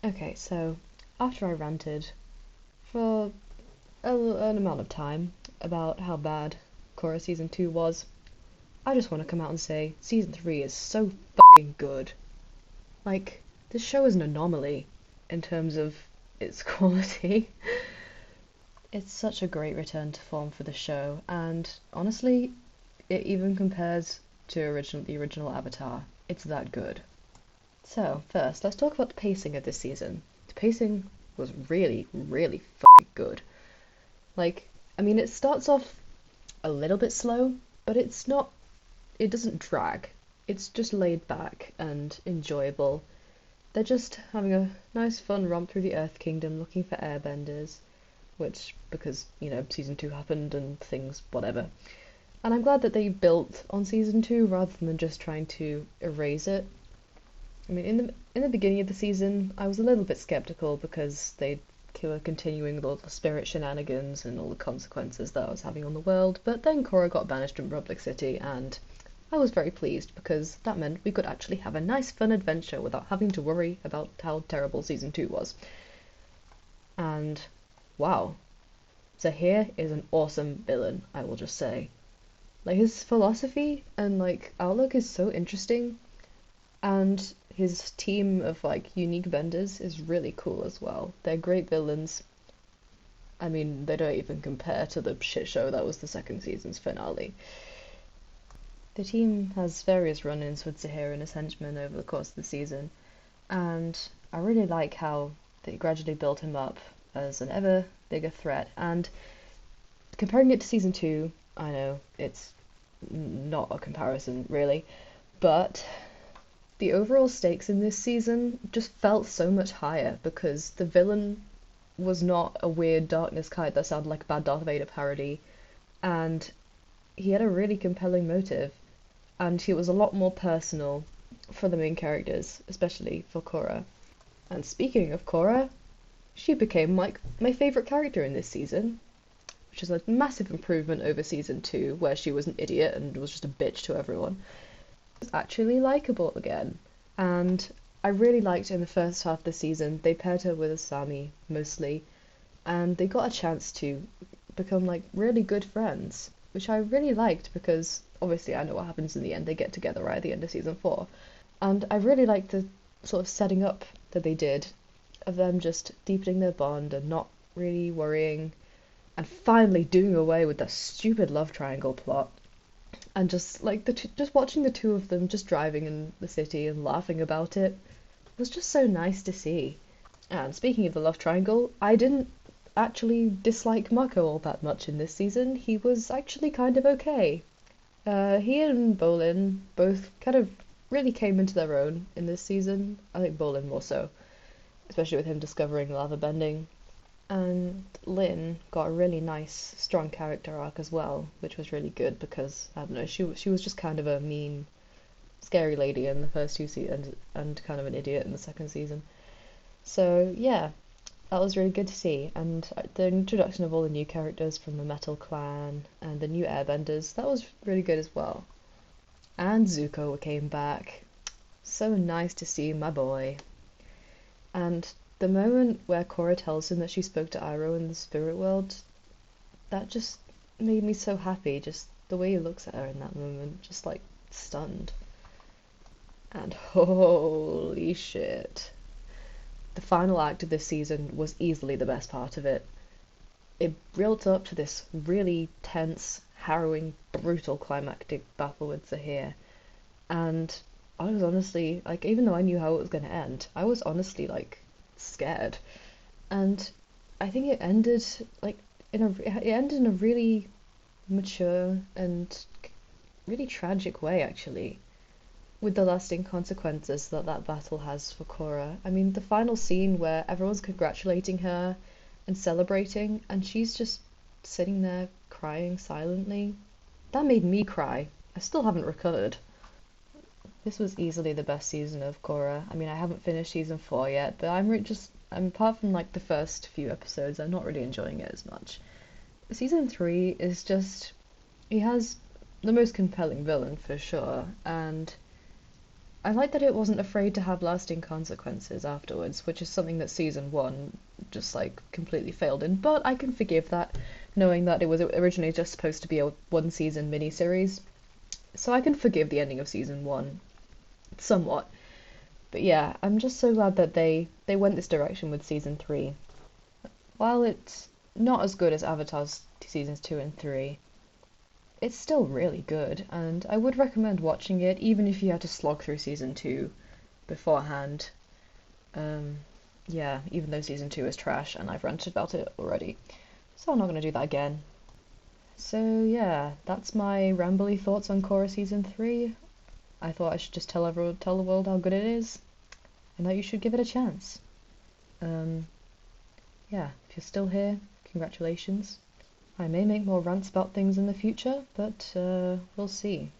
Okay, so after I ranted for an amount of time about how bad Korra season 2 was, I just want to come out and say season 3 is so fucking good. Like, this show is an anomaly in terms of its quality. It's such a great return to form for the show, and honestly, it even compares to the original Avatar. It's that good. So, first, let's talk about the pacing of this season. The pacing was really, really fucking good. Like, I mean, it starts off a little bit slow, but it doesn't drag. It's just laid back and enjoyable. They're just having a nice fun romp through the Earth Kingdom looking for airbenders, which, because, season 2 happened and things, whatever. And I'm glad that they built on season 2 rather than just trying to erase it. I mean, in the beginning of the season, I was a little bit skeptical because they were continuing with all the spirit shenanigans and all the consequences that I was having on the world, but then Korra got banished from Republic City, and I was very pleased because that meant we could actually have a nice fun adventure without having to worry about how terrible season 2 was. And wow, Zahir is an awesome villain, I will just say. Like, his philosophy and outlook is so interesting, and his team of unique benders is really cool as well. They're great villains. I mean, they don't even compare to the shit show that was the second season's finale. The team has various run-ins with Zahir and his henchmen over the course of the season, and I really like how they gradually build him up as an ever bigger threat. And comparing it to season 2, I know it's not a comparison really, but the overall stakes in this season just felt so much higher because the villain was not a weird darkness kite that sounded like a bad Darth Vader parody, and he had a really compelling motive, and he was a lot more personal for the main characters, especially for Korra. And speaking of Korra, she became my favourite character in this season, which is a massive improvement over season 2, where she was an idiot and was just a bitch to everyone. Was actually likable again, and I really liked in the first half of the season they paired her with Asami mostly, and they got a chance to become really good friends, which I really liked because obviously I know what happens in the end. They get together right at the end of season 4, and I really liked the sort of setting up that they did of them just deepening their bond and not really worrying, and finally doing away with the stupid love triangle plot. And just just watching the two of them just driving in the city and laughing about it was just so nice to see. And speaking of the love triangle, I didn't actually dislike Mako all that much in this season. He was actually kind of okay. He and Bolin both kind of really came into their own in this season. I think Bolin more so, especially with him discovering lava bending. And Lynn got a really nice, strong character arc as well, which was really good because, I don't know, she was just kind of a mean, scary lady in the first 2 seasons and kind of an idiot in the second season. So, yeah, that was really good to see. And the introduction of all the new characters from the Metal Clan and the new Airbenders, that was really good as well. And Zuko came back. So nice to see my boy. And the moment where Korra tells him that she spoke to Iroh in the spirit world, that just made me so happy. Just the way he looks at her in that moment, just stunned. And holy shit. The final act of this season was easily the best part of it. It built up to this really tense, harrowing, brutal climactic battle with Zahir. And I was honestly, even though I knew how it was going to end, I was honestly, scared. And I think it ended in a really mature and really tragic way, actually, with the lasting consequences that that battle has for Korra. I mean, the final scene where everyone's congratulating her and celebrating, and she's just sitting there crying silently, that made me cry. I still haven't recovered. This was easily the best season of Korra. I mean, I haven't finished season 4 yet, but I'm apart from the first few episodes, I'm not really enjoying it as much. Season 3 is just, he has the most compelling villain for sure, and I like that it wasn't afraid to have lasting consequences afterwards, which is something that season one just like completely failed in. But I can forgive that, knowing that it was originally just supposed to be a one season miniseries. So I can forgive the ending of season one somewhat. But yeah, I'm just so glad that they went this direction with season three. While it's not as good as Avatar's seasons two and three, it's still really good, and I would recommend watching it even if you had to slog through season two beforehand. Um, yeah, even though season two is trash and I've ranted about it already, so I'm not going to do that again. So yeah, that's my rambly thoughts on Korra season three. I thought I should just tell the world how good it is, and that you should give it a chance. Um, yeah, if you're still here, congratulations. I may make more rants about things in the future, but we'll see.